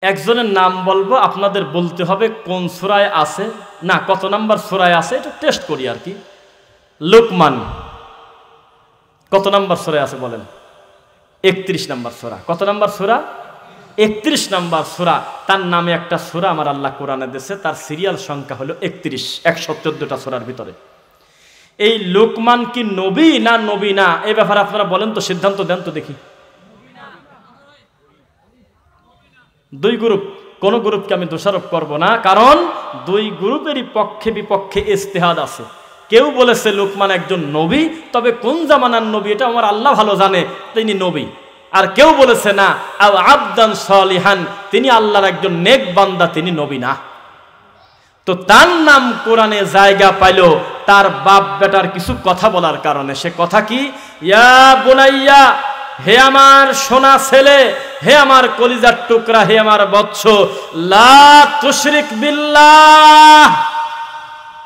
একজনের নাম বলবো, আপনাদের বলতে হবে কোন সূরায় আছে, না কত নাম্বার সূরায় আছে, এটা টেস্ট করি আর কি। লোকমান কত নাম্বার সূরায় আছে বলেন? 31 নাম্বার সূরা। কত নাম্বার সূরা? 31 নাম্বার সূরা। তার নামে একটা সূরা আমার আল্লাহ কোরআনে দিয়েছে, তার সিরিয়াল সংখ্যা হলো 31, 114টা সূরার ভিতরে। এই লোকমান কি নবী না নবী না, এই ব্যাপারে আপনারা বলেন তো, সিদ্ধান্ত দেন তো দেখি। দুই গ্রুপ, কোন গ্রুপকে আমি দোষারোপ করব না, কারণ দুই গ্রুপেরই পক্ষে বিপক্ষে ইজতিহাদ আছে। কেউ বলেছে লোকমান একজন নবী, তবে কোন জামানার নবী এটা আমার আল্লাহ ভালো জানে, তিনি নবী। আর কেউ বলেছে না, আও আবদান সালিহান, তিনি আল্লাহর একজন নেক বান্দা, তিনি নবী না। তো তার নাম কোরআনে জায়গা পাইল তার বাপ বেটার কিছু কথা বলার কারণে। সে কথা কি? ইয়া বুনাইয়া, হে আমার সোনা ছেলে, হে আমার কলিজার টুকরা, হে আমার বৎস, লা তুশরিক বিল্লাহ,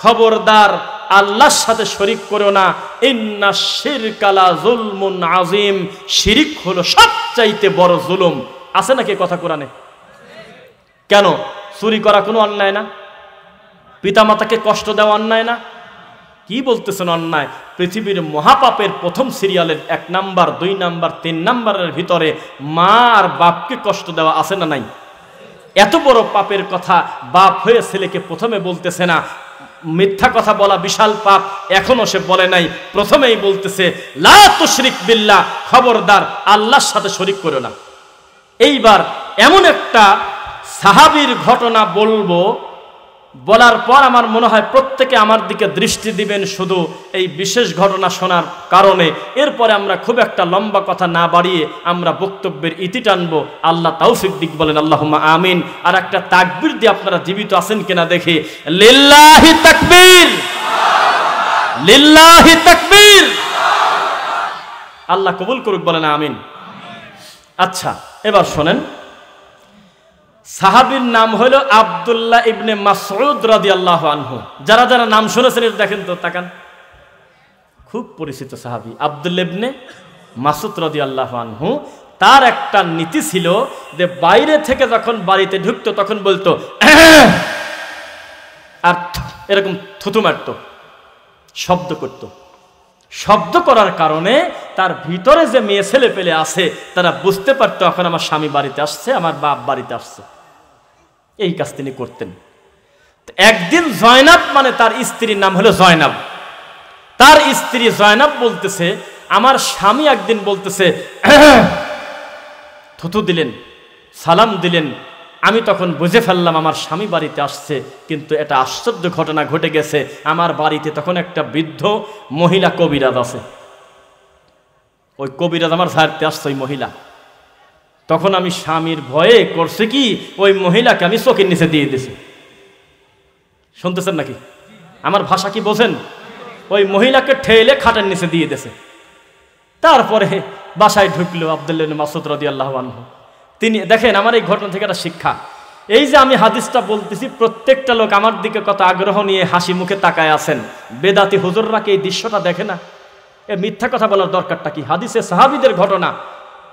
খবরদার আল্লাহর সাথে শরীক করো না। ইন্না শিরকা লা যুলমুন আযীম, শিরিক হলো সবচাইতে বড় জুলুম। আছে নাকি কথা কোরআনে? কেন? চুরি করা কোনো অন্যায় না? পিতামাতাকে কষ্ট দেওয়া অন্যায় না? কি বলতেছেন অন্যায়? পৃথিবীর মহাপাপের প্রথম সিরিয়ালের 1 নাম্বার, 2 নাম্বার, 3 নাম্বারের ভিতরে মা আর বাপকে কষ্ট দেওয়া আছে না নাই? এত বড় পাপের কথা বাপ হয়ে ছেলেকে প্রথমে বলতেছে না। মিথ্যা কথা বলা বিশাল পাপ, এখনো সে বলে নাই, প্রথমেই বলতেছে লা তুশরিক বিল্লাহ, খবরদার আল্লাহর সাথে শরীক করো না। এইবার এমন একটা সাহাবীর ঘটনা বলবো, বলার পর আমার মনে হয় প্রত্যেকে আমার দিকে দৃষ্টি দিবেন শুধু এই বিশেষ ঘটনা শোনার কারণে। এরপরে আমরা খুব একটা লম্বা কথা না বাড়িয়ে আমরা বক্তব্যের ইতি টানবো। আল্লাহ তৌফিক দিক, বলেন আল্লাহুম্মা আমিন। আর একটা তাকবীর দিয়ে আপনারা জীবিত আছেন কিনা দেখি। লিল্লাহি তাকবীর, লিল্লাহি তাকবীর। আল্লাহ কবুল করুক, বলেন আমিন। আচ্ছা, এবার শোনেন, সাহাবীর নাম হলো আব্দুল্লাহ ইবনে মাসউদ রাদিয়াল্লাহু আনহু। যারা যারা নাম শুনেছেন দেখেন তো, তাকান, খুব পরিচিত সাহাবী আব্দুল্লাহ ইবনে মাসউদ রাদিয়াল্লাহু আনহু। তার একটা নীতি ছিল যে বাইরে থেকে যখন বাড়িতে ঢুকতো তখন বলতো আর এরকম থুতু মারত, শব্দ করত। শব্দ করার কারণে তার ভিতরে যে মেয়ে ছেলে পেলে আছে তারা বুঝতে পারতো এখন আমার স্বামী বাড়িতে আসছে, আমার বাপ বাড়িতে আসছে। এই কাজ তিনি করতেন। একদিন জয়নাব, মানে তার স্ত্রীর নাম হলো জয়নাব, তার স্ত্রী জয়নাব বলতেছে আমার স্বামী একদিন বলতেছে থুতু দিলেন, সালাম দিলেন। আমি তখন বুঝে ফেললাম আমার স্বামী বাড়িতে আসছে, কিন্তু এটা আশ্চর্য ঘটনা ঘটে গেছে। আমার বাড়িতে তখন একটা বৃদ্ধ মহিলা কবিরাজ আছে। ওই কবিরাজ আমার ঝাড়তে আসছে, ওই মহিলা। তখন আমি স্বামীর ভয়ে করছে কি, ওই মহিলাকে আমি চোখের নিচে দিয়ে দিয়েছি। শুনতেছেন নাকি? আমার ভাষা কি বোঝেন? ওই মহিলাকে ঠেলে খাটের নিচে দিয়ে দিয়েছে। তারপরে বাসায় ঢুকলো আব্দুল্লাহ ইবনে মাসউদ রাদিয়াল্লাহু আনহু। তিনি দেখেন, আমার এই ঘটনা থেকে একটা শিক্ষা, এই যে আমি হাদিসটা বলতেছি, প্রত্যেকটা লোক আমার দিকে কত আগ্রহ নিয়ে হাসি মুখে তাকায় আছেন। বেদাতি হুজুররা কি এই দৃশ্যটা দেখে না? এ মিথ্যা কথা বলার দরকারটা কি? হাদিসে সাহাবীদের ঘটনা,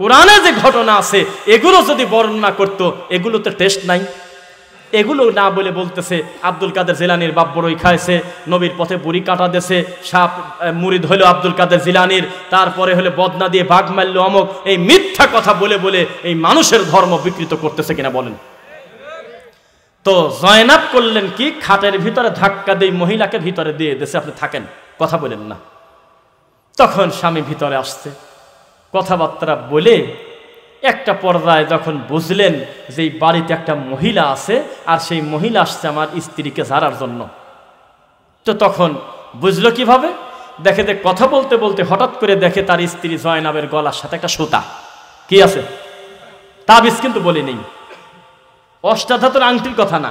কোরআনে যে ঘটনা আছে, এগুলো যদি বর্ণনা করতো, এগুলোতে টেস্ট নাই। এগুলো না বলে বলতেছে আব্দুল কাদের জিলানীর বাপ বড়ই খাইছে, নবীর পথে বুড়ি কাটা দেশে, সাপ মুরিদ হলো আব্দুল কাদের জিলানীর, তারপরে হলে বদনা দিয়ে বাঘ মারল অমক। এই মিথ্যা কথা বলে বলে এই মানুষের ধর্ম বিকৃত করতেছে কিনা বলেন? তো জয়নাব করলেন কি, খাটের ভিতরে ধাক্কা দিয়ে মহিলাকে ভিতরে দিয়ে দেশে, আপনি থাকেন, কথা বলেন না। তখন স্বামী ভিতরে আসছে, কথাবার্তা বলে একটা পর্যায়ে যখন বুঝলেন যে এই বাড়িতে একটা মহিলা আছে আর সেই মহিলা আসছে আমার স্ত্রীকে ঝাড়ার জন্য, তো তখন বুঝলো কিভাবে? দেখে যে কথা বলতে বলতে হঠাৎ করে দেখে তার স্ত্রী জয়নাবের গলার সাথে একটা সুতা কি আছে, তাবিজ কিন্তু বলে নেই, অষ্টাধাতুর আংটির কথা না,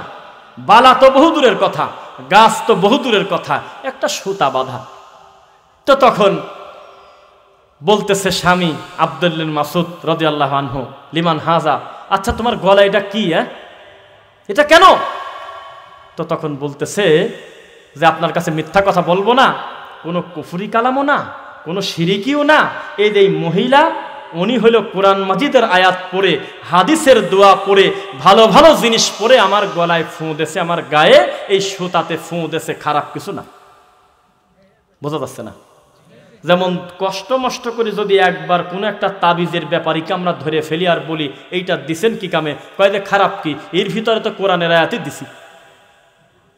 বালা তো বহু দূরের কথা, গাছ তো বহু দূরের কথা, একটা সুতা বাঁধা। তো তখন বলতেছে স্বামী আব্দুল্লাহ ইবনে মাসউদ রাদিয়াল্লাহু আনহু, লিমান হাজা, আচ্ছা তোমার গলায় এটা কি, এটা কেন? তো তখন বলতেছে যে আপনার কাছে মিথ্যা কথা বলবো না, কোনো কুফরি কালামও না, কোনো শিরিকিও না। এই যে মহিলা উনি হলো কোরআন মাজিদের আয়াত পড়ে, হাদিসের দোয়া পড়ে, ভালো ভালো জিনিস পড়ে আমার গলায় ফুঁ দেছে, আমার গায়ে এই সুতাতে ফুঁ দেছে, খারাপ কিছু না। বোঝা যাচ্ছে না? যেমন কষ্ট মষ্ট করে যদি একবার কোনো একটা তাবিজের ব্যাপারীকে আমরা ধরে ফেলি আর বলি এইটা দিছেন কি কামে, কয় যে খারাপ কি, এর ভিতরে তো কোরআনের আয়াতই দিছি,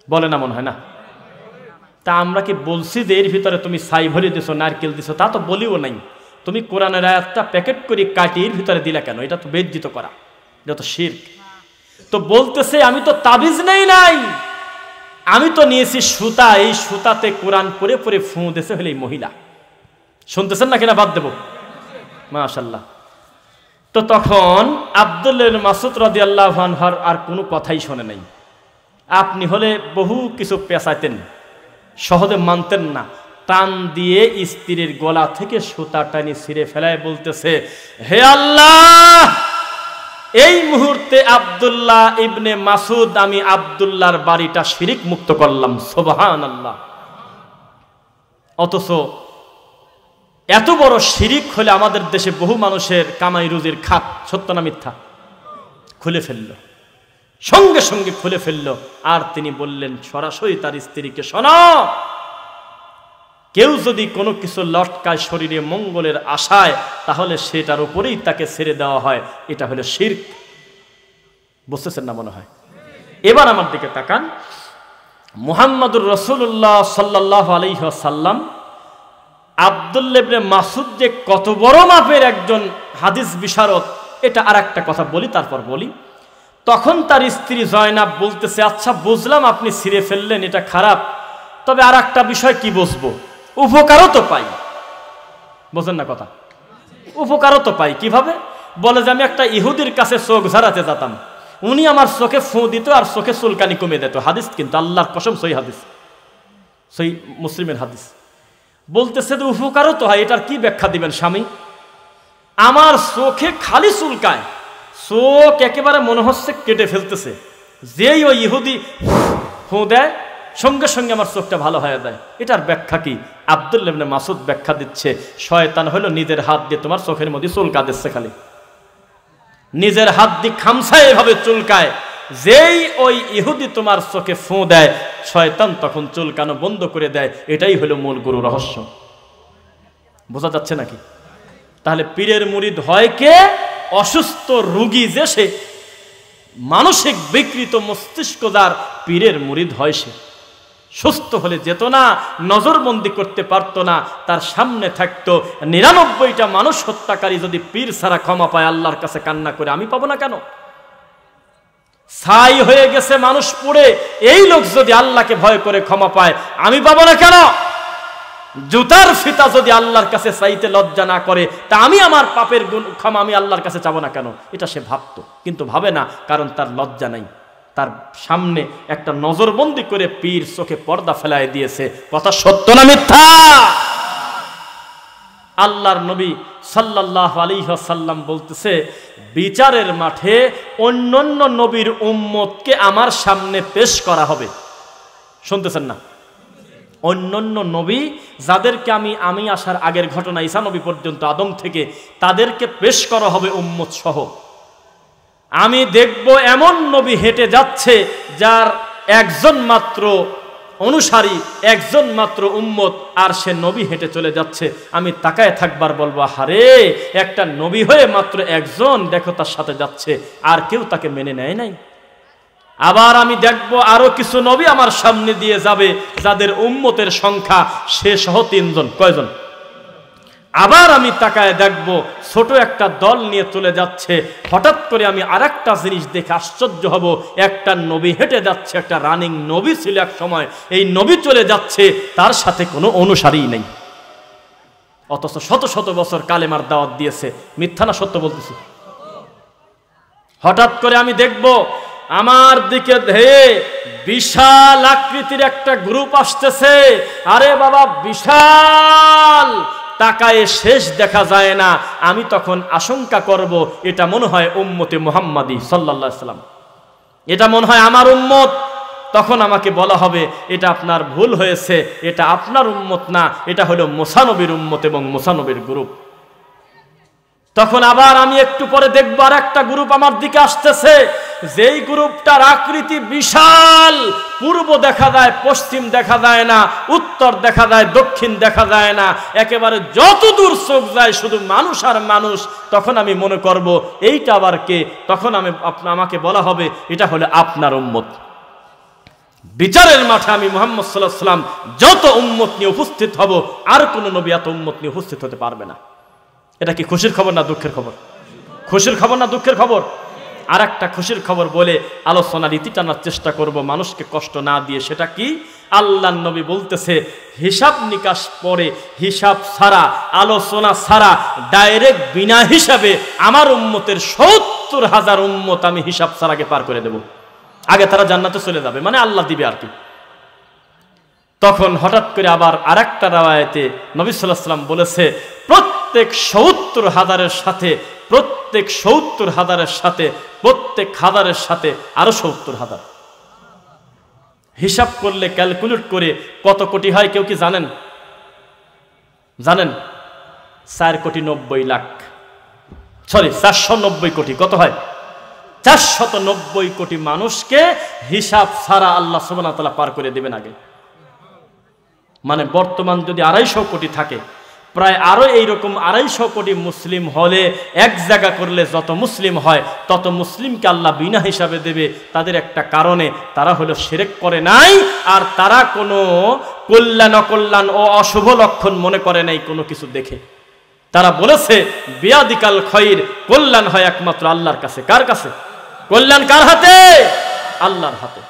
বলে না মনে হয় না? তা আমরা কি বলছি যে এর ভিতরে তুমি ছাই ভরে দিছো, নারকেল দিছো? তা তো বলিও নাই। তুমি কোরআনের আয়াতটা প্যাকেট করে কাটি এর ভিতরে দিলা কেন? এটা তো বেজ্জিত করা, এটা তো শিরক। তো বলতেছে আমি তো তাবিজ নেই নাই, আমি তো নিয়েছি সুতা, এই সুতাতে কোরআন পড়ে পড়ে ফুঁ দেশে হলে এই মহিলা। শুনতেছেন না কিনা বাদ দেব? মাশাআল্লাহ। তো তখন আব্দুল্লাহ ইবনে মাসউদ রাদিয়াল্লাহু আনহুর আর কোনো কথাই শোনে নাই। আপনি হলে বহু কিছু পেঁচাইতেন, সহজে মানতেন না। টান দিয়ে স্ত্রীর গলা থেকে সুতা টানি ছিঁড়ে ফেলায় বলতেছে, হে আল্লাহ, এই মুহূর্তে আব্দুল্লাহ ইবনে মাসউদ, আমি আব্দুল্লাহর বাড়িটা শিরিক মুক্ত করলাম। সুবহানাল্লাহ। অথচ এত বড় শিরিক হলে আমাদের দেশে বহু মানুষের কামাই রুজির খাত, সত্য না মিথ্যা, খুলে ফেলল, সঙ্গে সঙ্গে খুলে ফেলল। আর তিনি বললেন সরাসরি তার স্ত্রীকে, শোনো, কেউ যদি কোনো কিছু লটকায় শরীরে মঙ্গলের আশায়, তাহলে সেটার উপরেই তাকে ছেড়ে দেওয়া হয়, এটা হলো শিরক। বুঝতেছেন না মনে হয়? এবার আমার দিকে তাকান। মুহাম্মদুর রাসূলুল্লাহ সাল্লাল্লাহু আলাইহি ওয়াসাল্লাম, আব্দুল্লাহ ইবনে মাসউদ যে কত বড় মাপের একজন হাদিস বিশারদ, এটা আর একটা কথা বলি, তারপর বলি। তখন তার স্ত্রী জয়নাব বলতেছে, আচ্ছা বুঝলাম আপনি ছিঁড়ে ফেললেন, এটা খারাপ, তবে আর একটা বিষয় কি বুঝবো, উপকারও তো পাই। বোঝেন না কথা? উপকারও তো পাই। কিভাবে? বলে যে আমি একটা ইহুদির কাছে চোখ ঝাড়াতে যেতাম, উনি আমার চোখে ফুঁ দিত আর চোখে চুলকানি কমে দিত। হাদিস কিন্তু আল্লাহর কসম, সহি হাদিস, সহি মুসলিমের হাদিস। বলতেছে যে উপকারও তো হয়, এটার কি ব্যাখ্যা দিবেন স্বামী? আমার চোখে খালি চুলকায়, চোখ একেবারে মনে হচ্ছে কেটে ফেলতেছে, যেই ওই ইহুদি ফুঁ দেয় সঙ্গে সঙ্গে আমার চোখটা ভালো হয়ে যায়। এটার ব্যাখ্যা কি? আব্দুল্লাহ ইবনে মাসউদ ব্যাখ্যা দিচ্ছে, শয়তান হলো নিজের হাত দিয়ে তোমার চোখের মধ্যে চুলকা দিচ্ছে, খালি নিজের হাত দিয়ে খামসায় এভাবে চুলকায়, যেই ওই ইহুদি তোমার চোখে ফুঁ দেয়, শয়তান তখন চুলকানো বন্ধ করে দেয়। এটাই হলো মূল গুরু রহস্য। বোঝা যাচ্ছে নাকি? তাহলে পীরের মুরিদ হয় কে? অসুস্থ রোগী, যে সে মানসিক বিকৃত মস্তিষ্ক যার, পীরের মুরিদ হয় সে। সুস্থ হলে যেত না, নজরবন্দি করতে পারতো না, তার সামনে থাকতো 99টা মানুষ হত্যাকারী, যদি পীর ছাড়া ক্ষমা পায় আল্লাহর কাছে কান্না করে, আমি পাবো না কেন? ছাই হয়ে গেছে মানুষ পুড়ে, এই লোক যদি আল্লাহকে ভয় করে ক্ষমা পায়, আমি পাবো না কেন? জুতার ফিতা যদি আল্লাহর কাছে চাইতে লজ্জা না করে, তা আমি আমার পাপের ক্ষমা আমি আল্লাহর কাছে চাবো না কেন? এটা সে ভাবতো, কিন্তু ভাবে না, কারণ তার লজ্জা নাই। তার সামনে একটা নজরবন্দি করে পীর চোখে পর্দা ফেলায় দিয়েছে। কথা সত্য না মিথ্যা? আল্লাহর নবী সাল্লাল্লাহু আলাইহি ওয়াসাল্লাম বলতেছে, বিচারের মাঠে অন্যান্য নবীর উম্মতকে আমার সামনে পেশ করা হবে। শুনতেছেন না? অন্যান্য নবী যাদেরকে আমি আসার আগের ঘটনা, ঈসা নবী পর্যন্ত, আদম থেকে, তাদেরকে পেশ করা হবে উম্মত সহ। আমি দেখব এমন নবী হেঁটে যাচ্ছে যার একজন মাত্র অনুসারী, একজন মাত্র উম্মত, আর সে নবী হেঁটে চলে যাচ্ছে। আমি তাকায় থাকবার বলবো, হারে, একটা নবী হয়ে মাত্র একজন, দেখো তার সাথে যাচ্ছে, আর কেউ তাকে মেনে নেয় নাই। আবার আমি দেখব আরো কিছু নবী আমার সামনে দিয়ে যাবে, যাদের উম্মতের সংখ্যা সে সহ 3 জন। কয়জন? আবার আমি তাকায় দেখব ছোট একটা দল নিয়ে চলে যাচ্ছে। হঠাৎ করে আমি আরেকটা জিনিস দেখে আশ্চর্য হব, একটা নবী হেঁটে যাচ্ছে, একটা রানিং নবী ছিল এক সময়, এই নবী চলে যাচ্ছে, তার সাথে কোনো অনুসারী নেই, অথচ শত শত বছর কালেমার দাওয়াত দিয়েছে। মিথ্যা না সত্য বলতেছি? হঠাৎ করে আমি দেখব আমার দিকে ধেয়ে বিশাল আকৃতির একটা গ্রুপ আসতেছে। আরে বাবা, বিশাল, তাকায়ে শেষ দেখা যায় না। আমি তখন আশঙ্কা করব, এটা মনে হয় উম্মতে মুহাম্মাদি সাল্লাল্লাহু আলাইহি সাল্লাম, এটা মনে হয় আমার উম্মত। তখন আমাকে বলা হবে, এটা আপনার ভুল হয়েছে, এটা আপনার উম্মত না, এটা হলো মুসা নবীর উম্মত এবং মুসা নবীর গ্রুপ। তখন আবার আমি একটু পরে দেখব আর একটা গ্রুপ আমার দিকে আসতেছে, যেই গ্রুপটার আকৃতি বিশাল, পূর্ব দেখা যায়, পশ্চিম দেখা যায় না, উত্তর দেখা যায়, দক্ষিণ দেখা যায় না, একেবারে যত দূর চোখ যায় শুধু মানুষ আর মানুষ। তখন আমি মনে করব এইটা আবার কে? তখন আমাকে বলা হবে এটা হলো আপনার উম্মত। বিচারের মাঠে আমি মুহাম্মদ সাল্লাল্লাহু আলাইহি ওয়াসাল্লাম যত উম্মত নিয়ে উপস্থিত হব, আর কোন নবী এত উম্মত নিয়ে উপস্থিত হতে পারবে না। এটা কি খুশির খবর না দুঃখের খবর? খুশির খবর না দুঃখের খবর? আর একটা খুশির খবর বলে আলোচনার ইতি টানার চেষ্টা করব, মানুষকে কষ্ট না দিয়ে। সেটা কি? আল্লাহর নবী বলতেছে, হিসাব নিকাশ পরে, হিসাব ছাড়া, আলোচনা ছাড়া, ডাইরেক্ট বিনা হিসাবে আমার উম্মতের ৭০,০০০ উম্মত আমি হিসাব ছাড়াকে পার করে দেব। আগে তারা জান্নাতে চলে যাবে, মানে আল্লাহ দিবে আর কি। তখন হঠাৎ করে আবার আরেকটা রাওয়ায়াতে নবী সাল্লাল্লাহু আলাইহি ওয়াসাল্লাম বলেছে, প্রত্যেক ৭০,০০০-এর সাথে, প্রত্যেক ৭০,০০০-এর সাথে, প্রত্যেক হাজারের সাথে আরো ৭০,০০০। হিসাব করলে, ক্যালকুলেট করে কত কোটি হয় কেউ কি জানেন? জানেন? 490 কোটি। কত হয়? 490 কোটি মানুষকে হিসাব ছাড়া আল্লাহ সুবহানাহু ওয়া তাআলা পার করে দেবেন আগে। মানে বর্তমান যদি 250 কোটি থাকে, প্রায় আরো এইরকম 250 কোটি মুসলিম হলে, এক জায়গা করলে যত মুসলিম হয় তত মুসলিমকে আল্লাহ বিনা হিসাবে দেবে। তাদের একটা কারণে, তারা হলো শিরক করে নাই, আর তারা কোনো কল্যাণ অকল্যাণ ও অশুভ লক্ষণ মনে করে নাই কোনো কিছু দেখে। তারা বলেছে বিয়াদিকাল খৈর, কল্যাণ হয় একমাত্র আল্লাহর কাছে। কার কাছে? কল্যাণ কার হাতে? আল্লাহর হাতে।